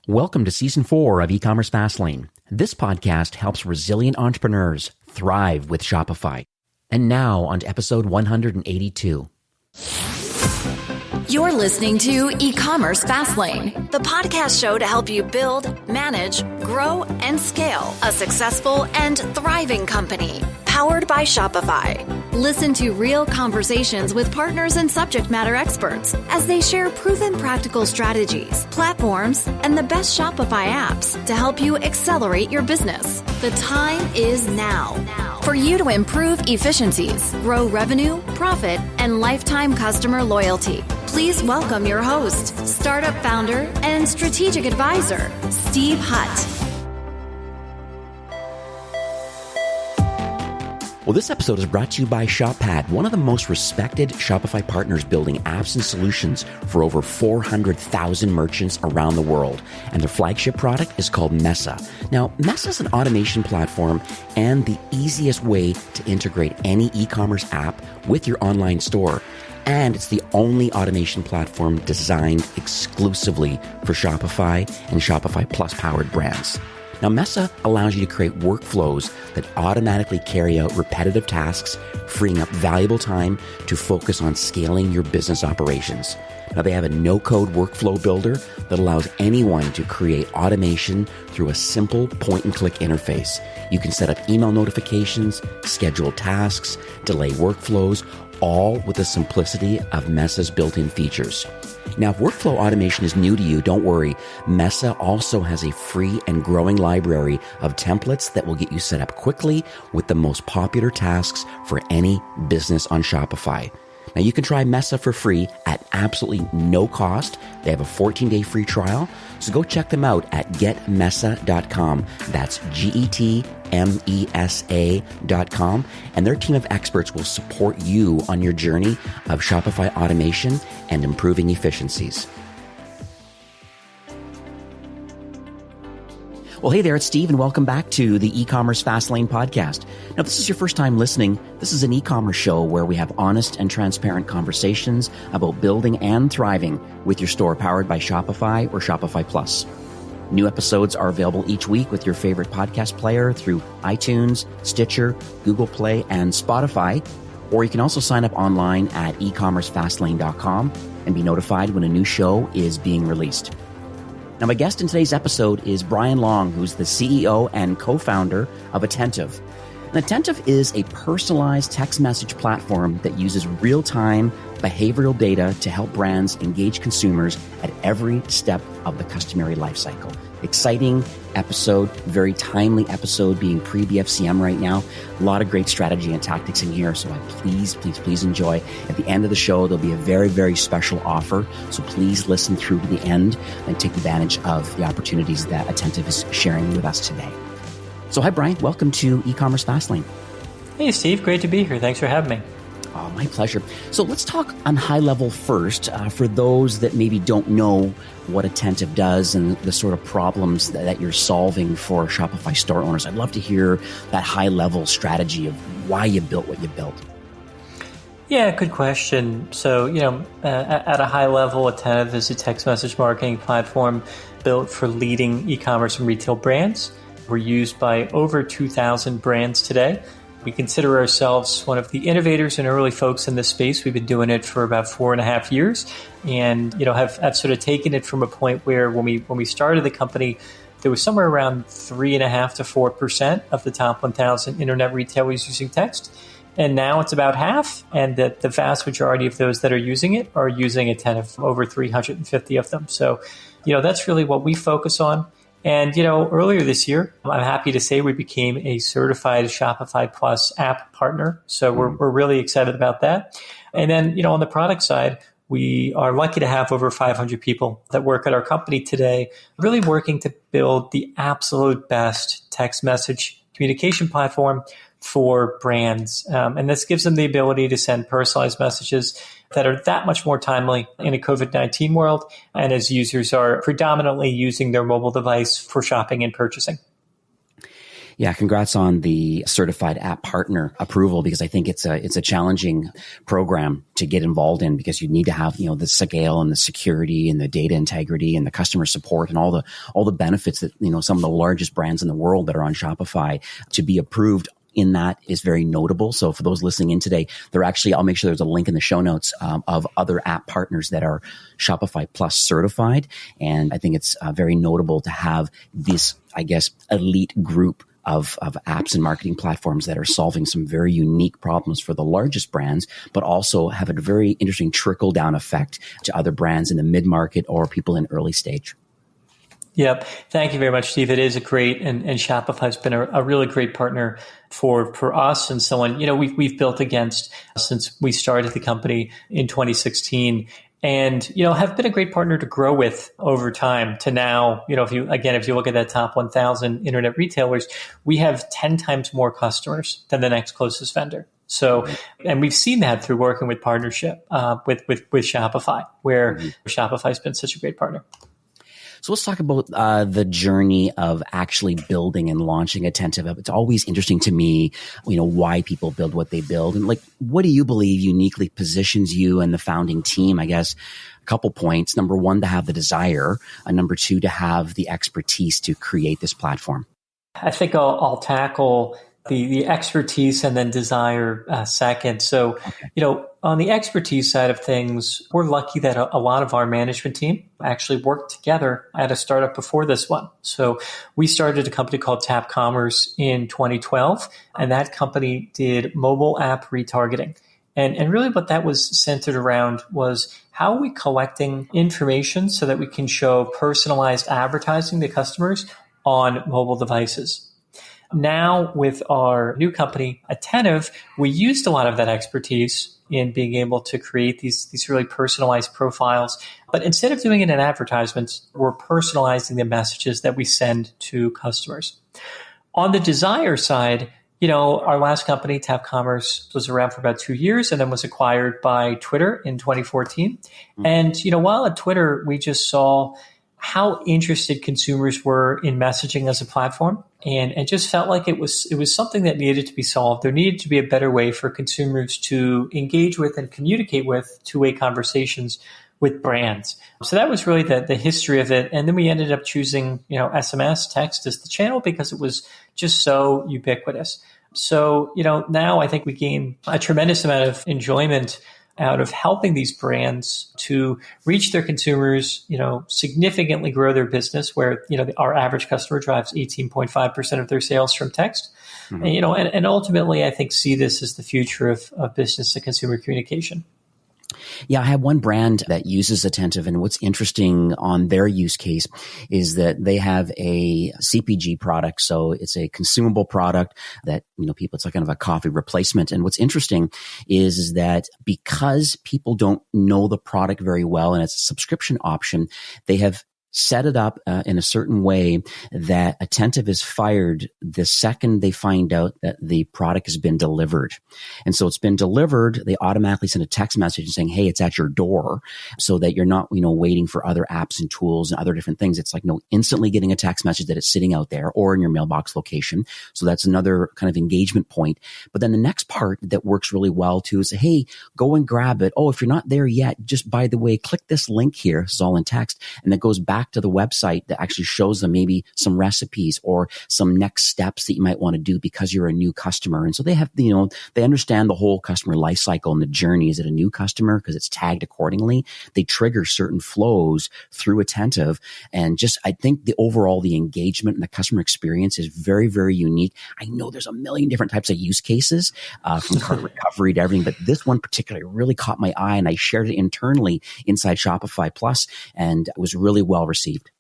Welcome to Season 4 of E-commerce Fastlane. This podcast helps resilient entrepreneurs thrive with Shopify. And now on to episode 182. You're listening to E-commerce Fastlane, the podcast show to help you build, manage, grow, and scale a successful and thriving company, powered by Shopify. Listen to real conversations with partners and subject matter experts as they share proven practical strategies, platforms, and the best Shopify apps to help you accelerate your business. The time is now for you to improve efficiencies, grow revenue, profit, and lifetime customer loyalty. Please welcome your host, startup founder and strategic advisor, Steve Hutt. Well, this episode is brought to you by ShopPad, one of the most respected Shopify partners building apps and solutions for over 400,000 merchants around the world. And their flagship product is called Mesa. Now, Mesa is an automation platform and the easiest way to integrate any e-commerce app with your online store. And it's the only automation platform designed exclusively for Shopify and Shopify Plus powered brands. Now, Mesa allows you to create workflows that automatically carry out repetitive tasks, freeing up valuable time to focus on scaling your business operations. Now, they have a no-code workflow builder that allows anyone to create automation through a simple point-and-click interface. You can set up email notifications, schedule tasks, delay workflows, all with the simplicity of Mesa's built-in features. Now, if workflow automation is new to you, don't worry. Mesa also has a free and growing library of templates that will get you set up quickly with the most popular tasks for any business on Shopify. Now, you can try Mesa for free at absolutely no cost. They have a 14-day free trial. So go check them out at getmesa.com. That's GETMESA.com. And their team of experts will support you on your journey of Shopify automation and improving efficiencies. Well, hey there, it's Steve, and welcome back to the E-commerce Fastlane podcast. Now, if this is your first time listening, this is an e-commerce show where we have honest and transparent conversations about building and thriving with your store powered by Shopify or Shopify Plus. New episodes are available each week with your favorite podcast player through iTunes, Stitcher, Google Play, and Spotify. Or you can also sign up online at ecommercefastlane.com and be notified when a new show is being released. Now, my guest in today's episode is Brian Long, who's the CEO and co-founder of Attentive. And Attentive is a personalized text message platform that uses real-time behavioral data to help brands engage consumers at every step of the customary lifecycle. Exciting episode, very timely episode being pre-BFCM right now. A lot of great strategy and tactics in here, so please enjoy. At the end of the show, there'll be a very, very special offer, so please listen through to the end and take advantage of the opportunities that Attentive is sharing with us today. So hi, Brian. Welcome to E-commerce Fastlane. Hey, Steve. Great to be here. Thanks for having me. Oh, my pleasure. So let's talk on high level first for those that maybe don't know what Attentive does and the sort of problems that you're solving for Shopify store owners. I'd love to hear that high level strategy of why you built what you built. Yeah, good question. So, at a high level, Attentive is a text message marketing platform built for leading e-commerce and retail brands. We're used by over 2,000 brands today. We consider ourselves one of the innovators and early folks in this space. We've been doing it for about 4.5 years, and have sort of taken it from a point where when we started the company, there was somewhere around 3.5% to 4% of the top 1,000 internet retailers using text, and now it's about half. And that the vast majority of those that are using it are using Attentive, over 350 of them. So, that's really what we focus on. And, earlier this year, I'm happy to say we became a certified Shopify Plus app partner. So we're really excited about that. And then, on the product side, we are lucky to have over 500 people that work at our company today, really working to build the absolute best text message communication platform for brands. And this gives them the ability to send personalized messages that are that much more timely in a COVID-19 world, and as users are predominantly using their mobile device for shopping and purchasing. Yeah, congrats on the certified app partner approval, because I think it's a challenging program to get involved in, because you need to have, the scale and the security and the data integrity and the customer support and all the benefits that, some of the largest brands in the world that are on Shopify to be approved in that is very notable. So for those listening in today, I'll make sure there's a link in the show notes of other app partners that are Shopify Plus certified. And I think it's very notable to have this, I guess, elite group of apps and marketing platforms that are solving some very unique problems for the largest brands, but also have a very interesting trickle down effect to other brands in the mid-market or people in early stage. Yep. Thank you very much, Steve. It is a great, and Shopify's been a really great partner for us and someone, we've built against since we started the company in 2016. And, have been a great partner to grow with over time to now, if you look at that top 1,000 internet retailers, we have 10 times more customers than the next closest vendor. So, and we've seen that through working with partnership with Shopify, where Shopify's been such a great partner. So let's talk about the journey of actually building and launching Attentive. It's always interesting to me, why people build what they build. And what do you believe uniquely positions you and the founding team? I guess a couple points. Number one, to have the desire. And number two, to have the expertise to create this platform. I think I'll tackle the expertise and then desire second. So, on the expertise side of things, we're lucky that a lot of our management team actually worked together at a startup before this one. So we started a company called Tap Commerce in 2012, and that company did mobile app retargeting. And really what that was centered around was how are we collecting information so that we can show personalized advertising to customers on mobile devices. Now, with our new company, Attentive, we used a lot of that expertise in being able to create these really personalized profiles. But instead of doing it in advertisements, we're personalizing the messages that we send to customers. On the desire side, our last company, Tap Commerce, was around for about 2 years and then was acquired by Twitter in 2014. And, while at Twitter, we just saw how interested consumers were in messaging as a platform, and it just felt like it was something that needed to be solved. There needed to be a better way for consumers to engage with and communicate with two-way conversations with brands. So that was really the history of it. And then we ended up choosing, SMS text as the channel because it was just so ubiquitous. So, now I think we gain a tremendous amount of enjoyment out of helping these brands to reach their consumers, significantly grow their business, where, our average customer drives 18.5% of their sales from text. And, and ultimately, I think see this as the future of business to consumer communication. Yeah, I have one brand that uses Attentive, and what's interesting on their use case is that they have a CPG product. So it's a consumable product that, it's like kind of a coffee replacement. And what's interesting is that because people don't know the product very well and it's a subscription option, they have set it up in a certain way that Attentive is fired the second they find out that the product has been delivered. And so it's been delivered. They automatically send a text message saying, hey, it's at your door, so that you're not, waiting for other apps and tools and other different things. It's like, instantly getting a text message that it's sitting out there or in your mailbox location. So that's another kind of engagement point. But then the next part that works really well too is, hey, go and grab it. Oh, if you're not there yet, just by the way, click this link here. This is all in text. And that goes back to the website that actually shows them maybe some recipes or some next steps that you might want to do because you're a new customer. And so they have, they understand the whole customer life cycle and the journey. Is it a new customer? Because it's tagged accordingly. They trigger certain flows through Attentive. And just, I think the engagement and the customer experience is very, very unique. I know there's a million different types of use cases from cart recovery to everything, but this one particularly really caught my eye, and I shared it internally inside Shopify Plus, and it was really well received.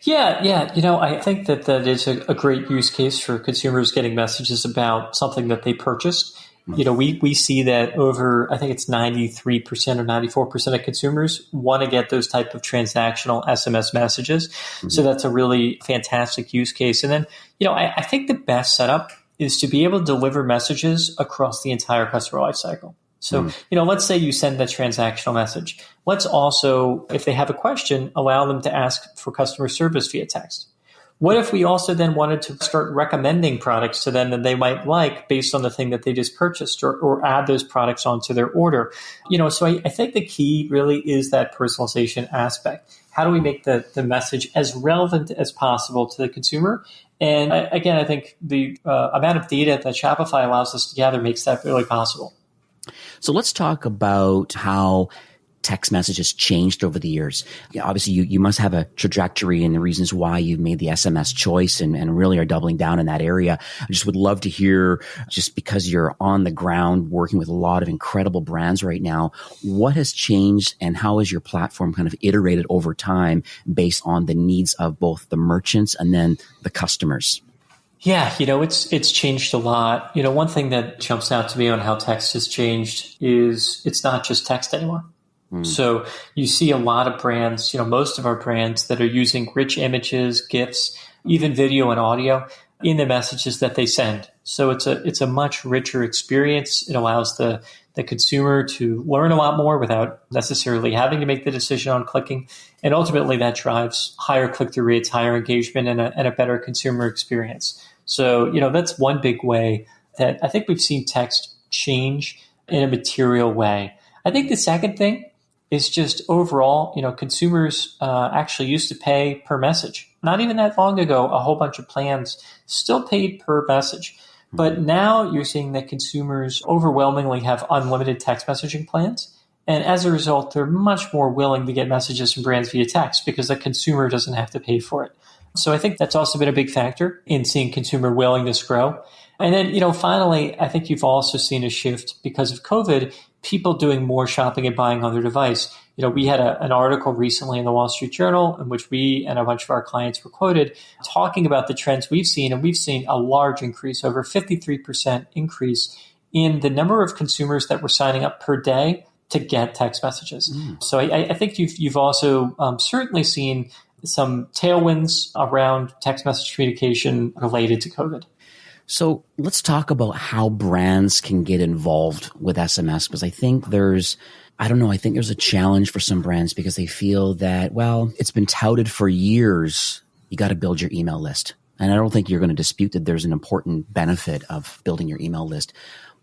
Yeah. I think that is a great use case for consumers getting messages about something that they purchased. We see that over, I think it's 93% or 94% of consumers want to get those type of transactional SMS messages. So that's a really fantastic use case. And then, I think the best setup is to be able to deliver messages across the entire customer lifecycle. So, let's say you send the transactional message. Let's also, if they have a question, allow them to ask for customer service via text. What if we also then wanted to start recommending products to them that they might like based on the thing that they just purchased, or add those products onto their order? So I think the key really is that personalization aspect. How do we make the message as relevant as possible to the consumer? And again, I think the amount of data that Shopify allows us to gather makes that really possible. So let's talk about how text messages changed over the years. Obviously, you must have a trajectory and the reasons why you've made the SMS choice and really are doubling down in that area. I just would love to hear, just because you're on the ground working with a lot of incredible brands right now, what has changed and how has your platform kind of iterated over time based on the needs of both the merchants and then the customers? Yeah, it's changed a lot. One thing that jumps out to me on how text has changed is it's not just text anymore. So you see a lot of brands, most of our brands that are using rich images, GIFs, even video and audio in the messages that they send. So it's a much richer experience. It allows the consumer to learn a lot more without necessarily having to make the decision on clicking. And ultimately that drives higher click-through rates, higher engagement, and a better consumer experience. So, that's one big way that I think we've seen text change in a material way. I think the second thing is just overall, consumers actually used to pay per message. Not even that long ago, a whole bunch of plans still paid per message. But now you're seeing that consumers overwhelmingly have unlimited text messaging plans. And as a result, they're much more willing to get messages from brands via text because the consumer doesn't have to pay for it. So I think that's also been a big factor in seeing consumer willingness grow. And then, finally, I think you've also seen a shift because of COVID, people doing more shopping and buying on their device. We had an article recently in the Wall Street Journal in which we and a bunch of our clients were quoted talking about the trends we've seen. And we've seen a large increase, over 53% increase in the number of consumers that were signing up per day to get text messages. So I think you've also certainly seen some tailwinds around text message communication related to COVID. So let's talk about how brands can get involved with SMS, because I think there's a challenge for some brands because they feel that, well, it's been touted for years. You got to build your email list. And I don't think you're going to dispute that there's an important benefit of building your email list.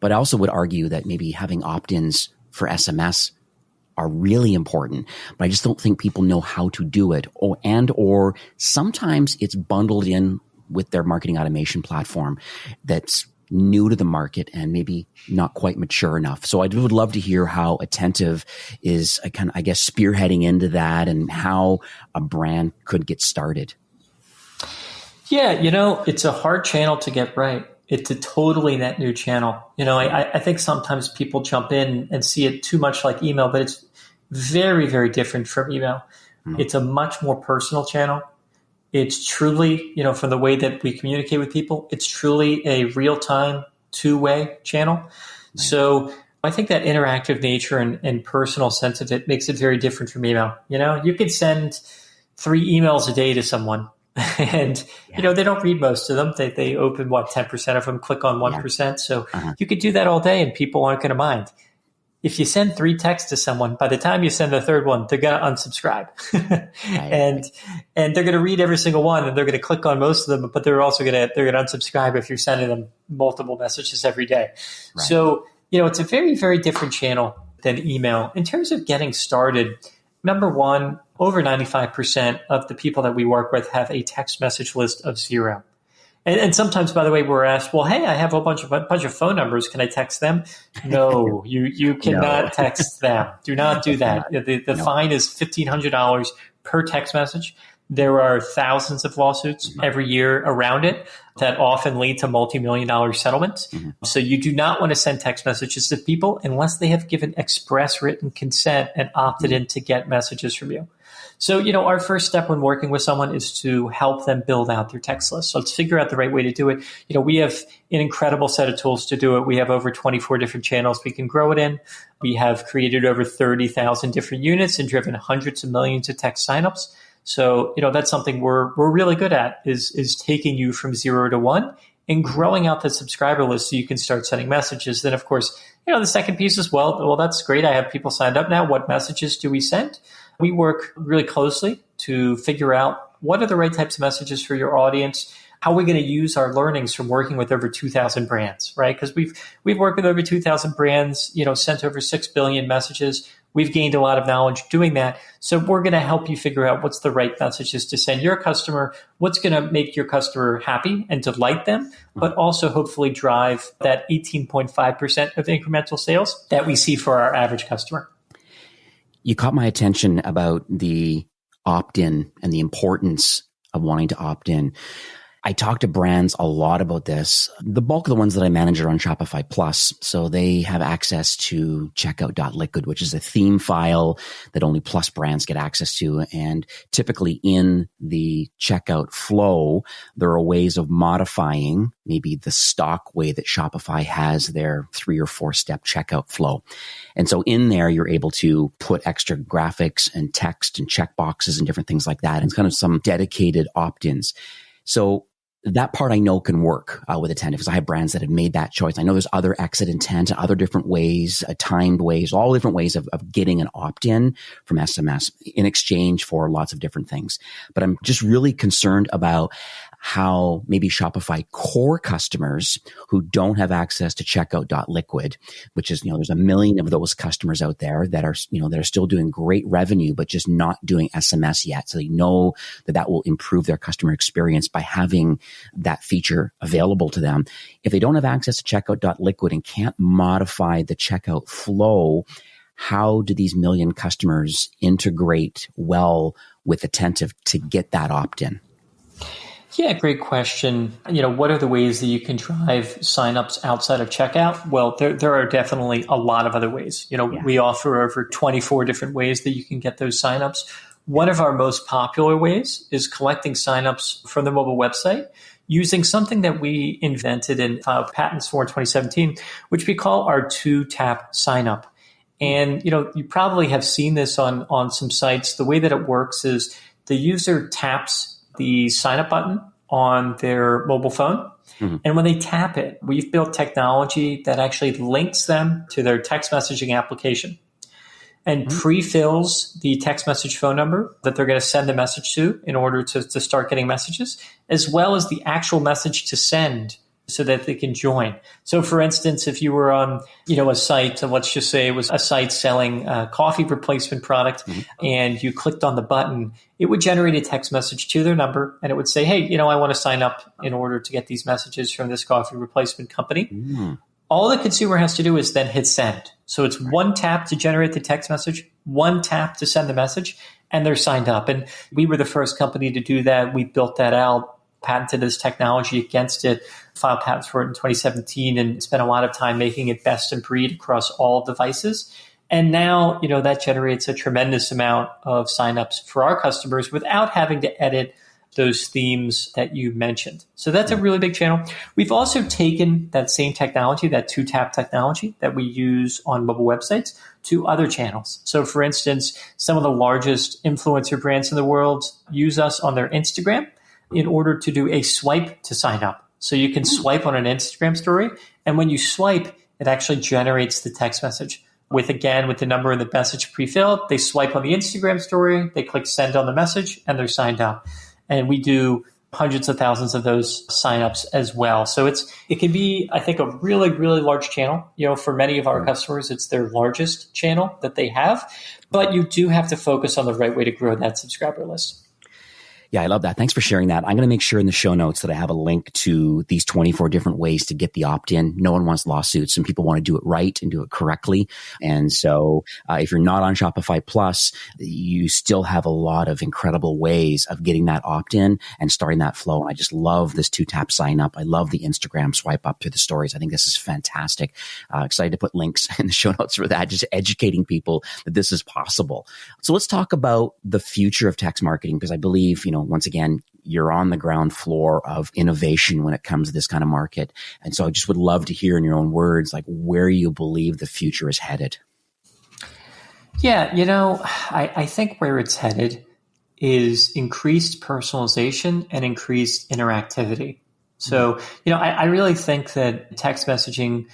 But I also would argue that maybe having opt-ins for SMS are really important, but I just don't think people know how to do it. Or sometimes it's bundled in with their marketing automation platform that's new to the market and maybe not quite mature enough. So I would love to hear how Attentive is spearheading into that and how a brand could get started. Yeah, it's a hard channel to get right. It's a totally net new channel. I think sometimes people jump in and see it too much like email, but it's very, very different from email. It's a much more personal channel. It's truly, from the way that we communicate with people, it's truly a real-time, two-way channel. Right. So I think that interactive nature and personal sense of it makes it very different from email. You could send 3 emails a day to someone and, they don't read most of them. They open, 10% of them, click on 1%. Yeah. So you could do that all day and people aren't going to mind. If you send 3 texts to someone, by the time you send the third one, they're going to unsubscribe. and they're going to read every single one and they're going to click on most of them, but they're going to unsubscribe if you're sending them multiple messages every day. Right. So, it's a very, very different channel than email. In terms of getting started, number one, over 95% of the people that we work with have a text message list of 0. And sometimes, by the way, we're asked, well, hey, I have a bunch of phone numbers. Can I text them? No, you cannot text them. Do not do that. The fine is $1,500 per text message. There are thousands of lawsuits every year around it that often lead to multi-million-dollar settlements. So you do not want to send text messages to people unless they have given express written consent and opted in to get messages from you. So, our first step when working with someone is to help them build out their text list. So let's figure out the right way to do it. We have an incredible set of tools to do it. We have over 24 different channels we can grow it in. We have created over 30,000 different units and driven hundreds of millions of text signups. So, that's something we're really good at is taking you from 0 to 1 and growing out the subscriber list so you can start sending messages. Then, of course, the second piece is, well, that's great. I have people signed up now. What messages do we send? We work really closely to figure out what are the right types of messages for your audience? How are we going to use our learnings from working with over 2,000 brands, right? Because we've worked with over 2,000 brands, sent over 6 billion messages. We've gained a lot of knowledge doing that. So we're going to help you figure out what's the right messages to send your customer, what's going to make your customer happy and delight them, but also hopefully drive that 18.5% of incremental sales that we see for our average customer. You caught my attention about the opt-in and the importance of wanting to opt in. I talk to brands a lot about this. The bulk of the ones that I manage are on Shopify Plus. So they have access to checkout.liquid, which is a theme file that only Plus brands get access to. And typically in the checkout flow, there are ways of modifying maybe the stock way that Shopify has their 3 or 4 step checkout flow. And so in there, you're able to put extra graphics and text and checkboxes and different things like that. And it's kind of some dedicated opt-ins. So that part I know can work with Attentive because I have brands that have made that choice. I know there's other exit intent, other different ways, timed ways, all different ways of getting an opt-in from SMS in exchange for lots of different things. But I'm just really concerned about how maybe Shopify core customers who don't have access to checkout.liquid, which is, there's a million of those customers out there that are, that are still doing great revenue, but just not doing SMS yet. So they know that will improve their customer experience by having that feature available to them. If they don't have access to checkout.liquid and can't modify the checkout flow, how do these million customers integrate well with Attentive to get that opt-in? Yeah, great question. What are the ways that you can drive signups outside of checkout? Well, there are definitely a lot of other ways. We offer over 24 different ways that you can get those signups. One of our most popular ways is collecting signups from the mobile website using something that we invented and filed patents for in 2017, which we call our 2-tap signup. And, you probably have seen this on some sites. The way that it works is the user taps the sign up button on their mobile phone. Mm-hmm. And when they tap it, we've built technology that actually links them to their text messaging application and pre-fills the text message phone number that they're going to send the message to in order to start getting messages, as well as the actual message to send so that they can join. So for instance, if you were on, a site, let's just say it was a site selling a coffee replacement product, and you clicked on the button, it would generate a text message to their number, and it would say, hey, I want to sign up in order to get these messages from this coffee replacement company. All the consumer has to do is then hit send. So it's one tap to generate the text message, one tap to send the message, and they're signed up. And we were the first company to do that. We built that out, patented this technology against it, filed patents for it in 2017, and spent a lot of time making it best in breed across all devices. And now, that generates a tremendous amount of signups for our customers without having to edit those themes that you mentioned. So that's a really big channel. We've also taken that same technology, that 2-tap technology that we use on mobile websites, to other channels. So for instance, some of the largest influencer brands in the world use us on their Instagram in order to do a swipe to sign up. So you can swipe on an Instagram story, and when you swipe, it actually generates the text message with the number in the message pre-filled. They swipe on the Instagram story, they click send on the message, and they're signed up. And we do hundreds of thousands of those signups as well. So it can be, I think, a really, really large channel. For many of our customers, it's their largest channel that they have, but you do have to focus on the right way to grow that subscriber list. Yeah, I love that. Thanks for sharing that. I'm going to make sure in the show notes that I have a link to these 24 different ways to get the opt-in. No one wants lawsuits, and people want to do it right and do it correctly. And so if you're not on Shopify Plus, you still have a lot of incredible ways of getting that opt-in and starting that flow. And I just love this 2-tap sign up. I love the Instagram swipe up through the stories. I think this is fantastic. Excited to put links in the show notes for that, just educating people that this is possible. So let's talk about the future of text marketing, because I believe, once again, you're on the ground floor of innovation when it comes to this kind of market. And so I just would love to hear in your own words, like where you believe the future is headed. Yeah, I think where it's headed is increased personalization and increased interactivity. So, I really think that text messaging,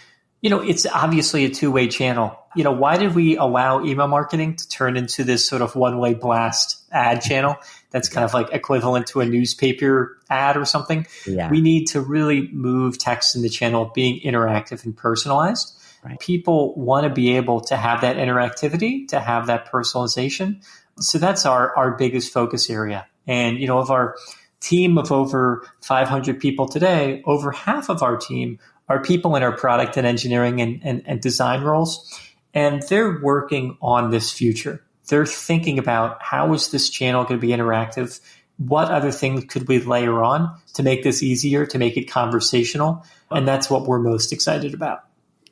it's obviously a two-way channel. Why did we allow email marketing to turn into this sort of one-way blast ad channel that's kind of like equivalent to a newspaper ad or something. Yeah. We need to really move text in the channel being interactive and personalized. Right. People want to be able to have that interactivity, to have that personalization. So that's our biggest focus area. And, of our team of over 500 people today, over half of our team are people in our product and engineering and design roles. And they're working on this future. They're thinking about how is this channel going to be interactive? What other things could we layer on to make this easier, to make it conversational? And that's what we're most excited about.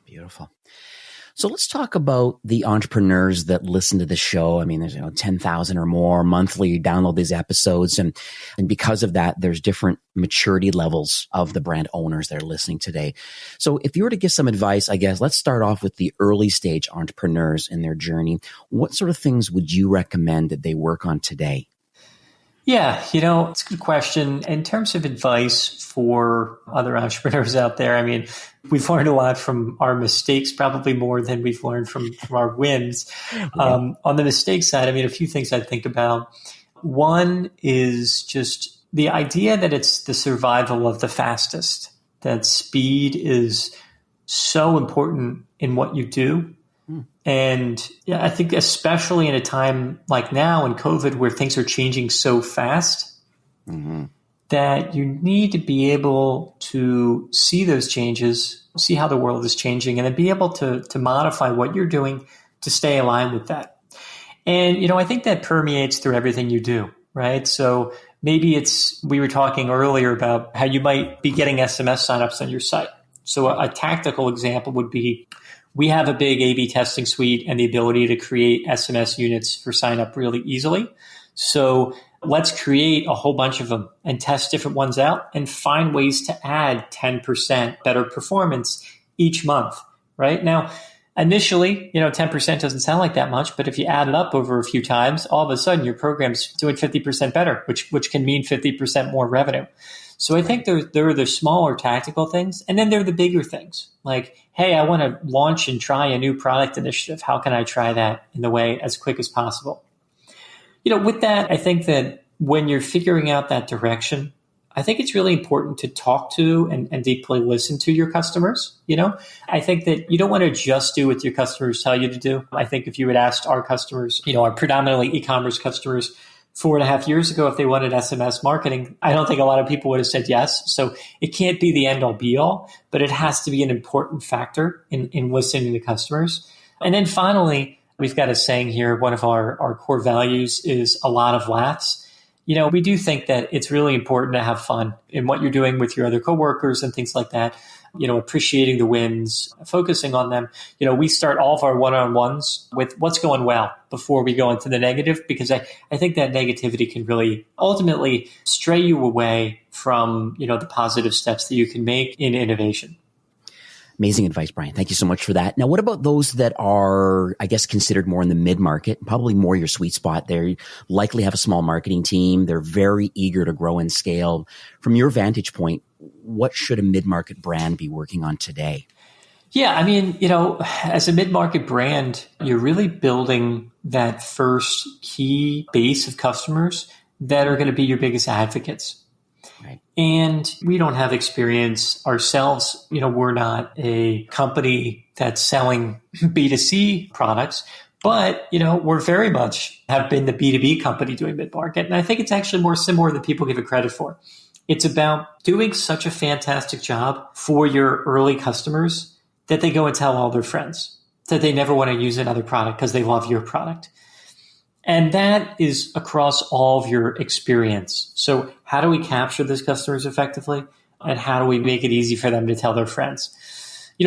Beautiful. So let's talk about the entrepreneurs that listen to the show. I mean, there's 10,000 or more monthly download these episodes. And because of that, there's different maturity levels of the brand owners that are listening today. So if you were to give some advice, I guess, let's start off with the early stage entrepreneurs in their journey. What sort of things would you recommend that they work on today? Yeah, it's a good question. In terms of advice for other entrepreneurs out there, I mean, we've learned a lot from our mistakes, probably more than we've learned from our wins. Yeah. On the mistake side, I mean, a few things I'd think about. One is just the idea that it's the survival of the fastest, that speed is so important in what you do. And I think especially in a time like now in COVID where things are changing so fast, that you need to be able to see those changes, see how the world is changing, and then be able to modify what you're doing to stay aligned with that. And, I think that permeates through everything you do, right? So maybe we were talking earlier about how you might be getting SMS signups on your site. So a tactical example would be, we have a big A/B testing suite and the ability to create SMS units for sign up really easily. So let's create a whole bunch of them and test different ones out and find ways to add 10% better performance each month, right? Now, initially, 10% doesn't sound like that much, but if you add it up over a few times, all of a sudden your program's doing 50% better, which can mean 50% more revenue. So I think there are the smaller tactical things, and then there are the bigger things. Like, hey, I want to launch and try a new product initiative. How can I try that in the way as quick as possible? With that, I think that when you're figuring out that direction, I think it's really important to talk to and deeply listen to your customers. I think that you don't want to just do what your customers tell you to do. I think if you had asked our customers, our predominantly e-commerce customers, 4.5 years ago, if they wanted SMS marketing, I don't think a lot of people would have said yes. So it can't be the end all be all, but it has to be an important factor in listening to customers. And then finally, we've got a saying here, one of our core values is a lot of laughs. We do think that it's really important to have fun in what you're doing with your other coworkers and things like that. Appreciating the wins, focusing on them. We start all of our one-on-ones with what's going well before we go into the negative, because I think that negativity can really ultimately stray you away from, the positive steps that you can make in innovation. Amazing advice, Brian. Thank you so much for that. Now, what about those that are, I guess, considered more in the mid-market, probably more your sweet spot? They likely have a small marketing team. They're very eager to grow and scale. From your vantage point, what should a mid-market brand be working on today? Yeah, I mean, as a mid-market brand, you're really building that first key base of customers that are going to be your biggest advocates. Right. And we don't have experience ourselves. We're not a company that's selling B2C products, but, we're very much have been the B2B company doing mid-market. And I think it's actually more similar than people give it credit for. It's about doing such a fantastic job for your early customers that they go and tell all their friends that they never want to use another product because they love your product. And that is across all of your experience. So how do we capture those customers effectively? And how do we make it easy for them to tell their friends?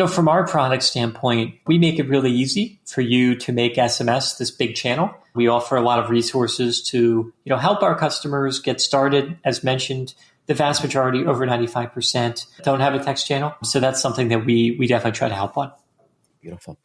From our product standpoint, we make it really easy for you to make SMS this big channel. We offer a lot of resources to, help our customers get started. As mentioned, the vast majority, over 95%, don't have a text channel. So that's something that we definitely try to help on. Beautiful.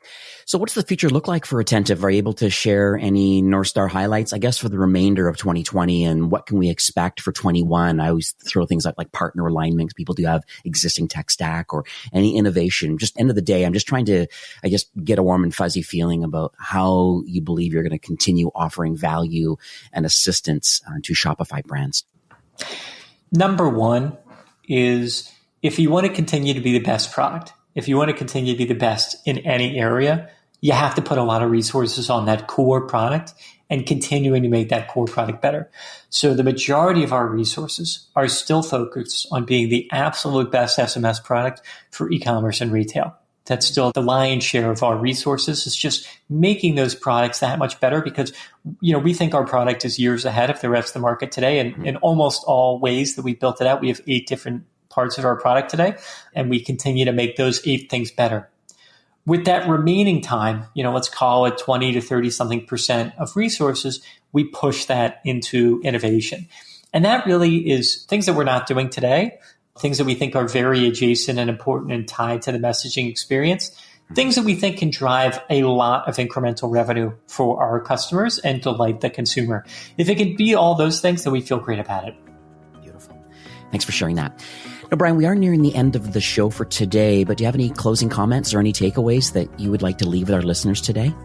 So what's the future look like for Attentive? Are you able to share any North Star highlights, I guess, for the remainder of 2020, and what can we expect for 21? I always throw things like partner alignment. People do have existing tech stack or any innovation. Just end of the day, I'm just trying to, I guess, get a warm and fuzzy feeling about how you believe you're going to continue offering value and assistance to Shopify brands. Number one is if you want to continue to be the best product, if you want to continue to be the best in any area, you have to put a lot of resources on that core product and continuing to make that core product better. So the majority of our resources are still focused on being the absolute best SMS product for e-commerce and retail. That's still the lion's share of our resources. It's just making those products that much better because, we think our product is years ahead of the rest of the market today. And in almost all ways that we built it out, we have 8 different parts of our product today, and we continue to make those 8 things better. With that remaining time, let's call it 20 to 30 something % of resources, we push that into innovation. And that really is things that we're not doing today, things that we think are very adjacent and important and tied to the messaging experience, things that we think can drive a lot of incremental revenue for our customers and delight the consumer. If it can be all those things, then we feel great about it. Beautiful. Thanks for sharing that. Now, Brian, we are nearing the end of the show for today, but do you have any closing comments or any takeaways that you would like to leave with our listeners today?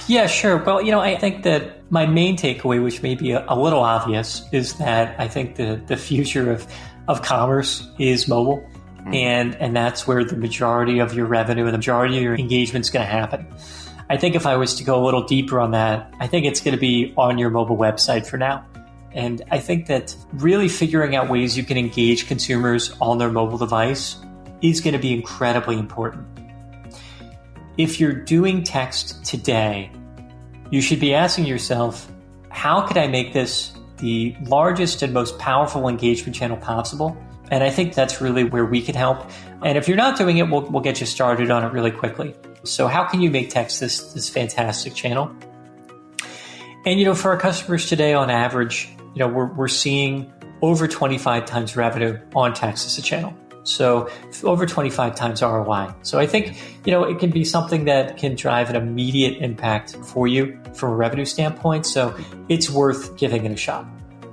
Yeah, sure. Well, I think that my main takeaway, which may be a little obvious, is that I think the future of commerce is mobile. And that's where the majority of your revenue and the majority of your engagement is going to happen. I think if I was to go a little deeper on that, I think it's going to be on your mobile website for now. And I think that really figuring out ways you can engage consumers on their mobile device is going to be incredibly important. If you're doing text today, you should be asking yourself, how could I make this the largest and most powerful engagement channel possible? And I think that's really where we can help. And if you're not doing it, we'll get you started on it really quickly. So how can you make text this fantastic channel? And, for our customers today, on average, we're seeing over 25 times revenue on text as a channel. So over 25 times ROI. So I think, it can be something that can drive an immediate impact for you from a revenue standpoint. So it's worth giving it a shot.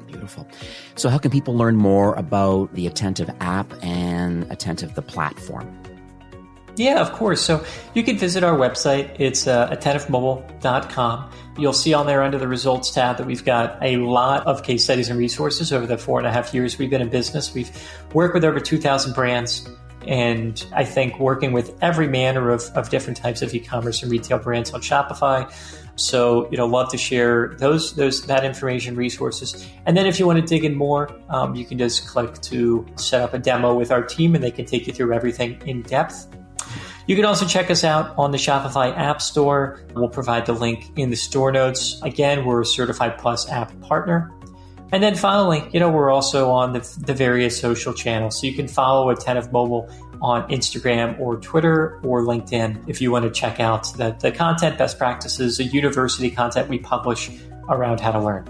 Beautiful. So how can people learn more about the Attentive app and Attentive, the platform? Yeah, of course. So you can visit our website. It's attentivemobile.com. You'll see on there under the results tab that we've got a lot of case studies and resources over the 4.5 years we've been in business. We've worked with over 2,000 brands. And I think working with every manner of different types of e-commerce and retail brands on Shopify. So, love to share that information, resources. And then if you want to dig in more, you can just click to set up a demo with our team and they can take you through everything in depth. You can also check us out on the Shopify App Store. We'll provide the link in the store notes. Again, we're a Certified Plus app partner. And then finally, we're also on the various social channels. So you can follow Attentive Mobile on Instagram or Twitter or LinkedIn if you want to check out the content, best practices, the university content we publish around how to learn.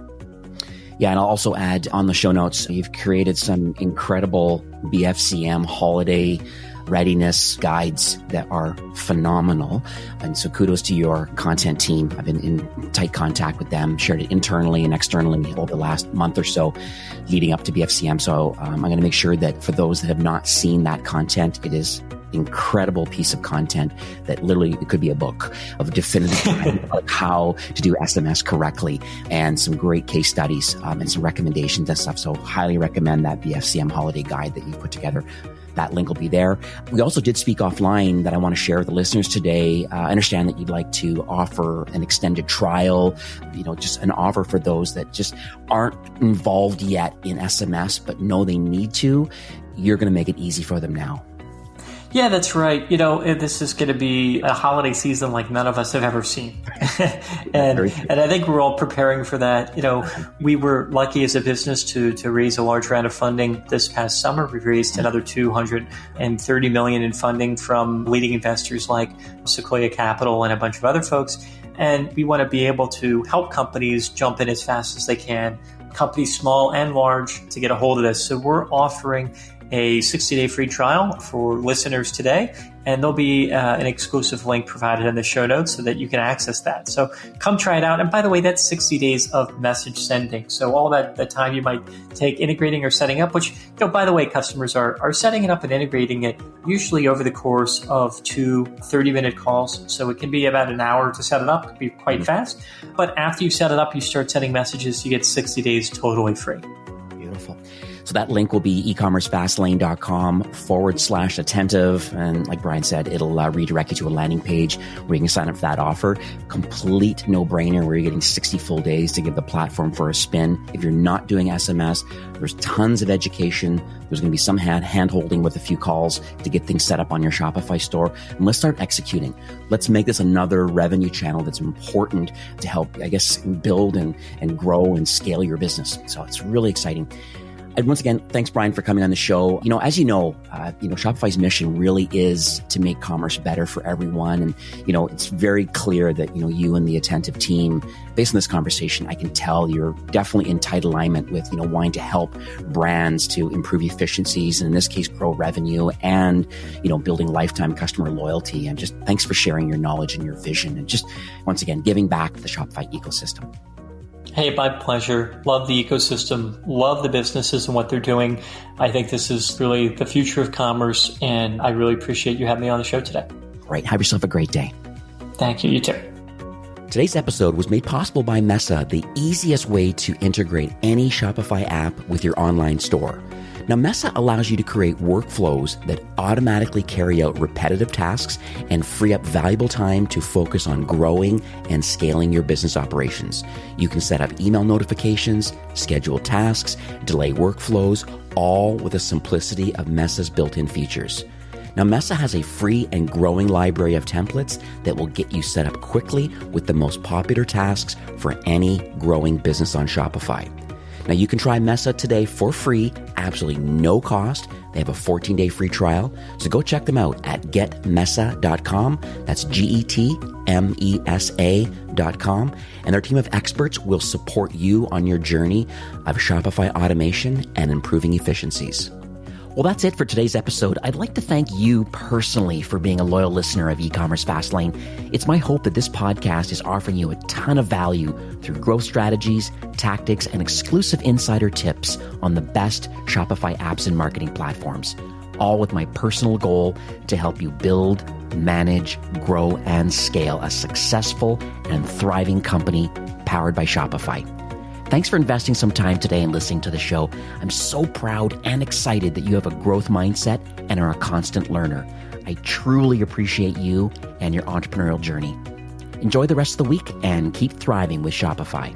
Yeah, and I'll also add on the show notes, you've created some incredible BFCM holiday readiness guides that are phenomenal. And so kudos to your content team. I've been in tight contact with them, shared it internally and externally over the last month or so leading up to BFCM. So I'm going to make sure that for those that have not seen that content, it is incredible piece of content that literally it could be a book of definitive of how to do SMS correctly and some great case studies and some recommendations and stuff. So highly recommend that BFCM holiday guide that you put together. That link will be there. We also did speak offline that I want to share with the listeners today. I understand that you'd like to offer an extended trial, just an offer for those that just aren't involved yet in SMS, but know they need to. You're going to make it easy for them now. Yeah, that's right. This is going to be a holiday season like none of us have ever seen. and I think we're all preparing for that. We were lucky as a business to raise a large round of funding this past summer. We raised another $230 million in funding from leading investors like Sequoia Capital and a bunch of other folks. And we want to be able to help companies jump in as fast as they can, companies small and large, to get a hold of this. So we're offering a 60-day free trial for listeners today. and there'll be an exclusive link provided in the show notes so that you can access that. So come try it out. And by the way, that's 60 days of message sending. So all that the time you might take integrating or setting up, which, by the way, customers are setting it up and integrating it usually over the course of 2 30-minute calls. So it can be about an hour to set it up. It can be quite fast. But after you set it up, you start sending messages, you get 60 days totally free. Beautiful. So that link will be ecommercefastlane.com/attentive. And like Brian said, it'll redirect you to a landing page where you can sign up for that offer. Complete no-brainer where you're getting 60 full days to give the platform for a spin. If you're not doing SMS, there's tons of education. There's going to be some hand-holding with a few calls to get things set up on your Shopify store. And let's start executing. Let's make this another revenue channel that's important to help, build and grow and scale your business. So it's really exciting. And once again, thanks, Brian, for coming on the show. As you know, Shopify's mission really is to make commerce better for everyone. And, it's very clear that, you and the Attentive team, based on this conversation, I can tell you're definitely in tight alignment with, wanting to help brands to improve efficiencies and in this case, grow revenue and, building lifetime customer loyalty. And just thanks for sharing your knowledge and your vision and just, once again, giving back to the Shopify ecosystem. Hey, my pleasure. Love the ecosystem, love the businesses and what they're doing. I think this is really the future of commerce, and I really appreciate you having me on the show today. Great. Have yourself a great day. Thank you. You too. Today's episode was made possible by Mesa, the easiest way to integrate any Shopify app with your online store. Now, Mesa allows you to create workflows that automatically carry out repetitive tasks and free up valuable time to focus on growing and scaling your business operations. You can set up email notifications, schedule tasks, delay workflows, all with the simplicity of Mesa's built-in features. Now, Mesa has a free and growing library of templates that will get you set up quickly with the most popular tasks for any growing business on Shopify. Now, you can try Mesa today for free, absolutely no cost. They have a 14-day free trial. So go check them out at getmesa.com. That's GETMESA.com. And their team of experts will support you on your journey of Shopify automation and improving efficiencies. Well, that's it for today's episode. I'd like to thank you personally for being a loyal listener of E-commerce Fastlane. It's my hope that this podcast is offering you a ton of value through growth strategies, tactics, and exclusive insider tips on the best Shopify apps and marketing platforms, all with my personal goal to help you build, manage, grow, and scale a successful and thriving company powered by Shopify. Thanks for investing some time today and listening to the show. I'm so proud and excited that you have a growth mindset and are a constant learner. I truly appreciate you and your entrepreneurial journey. Enjoy the rest of the week and keep thriving with Shopify.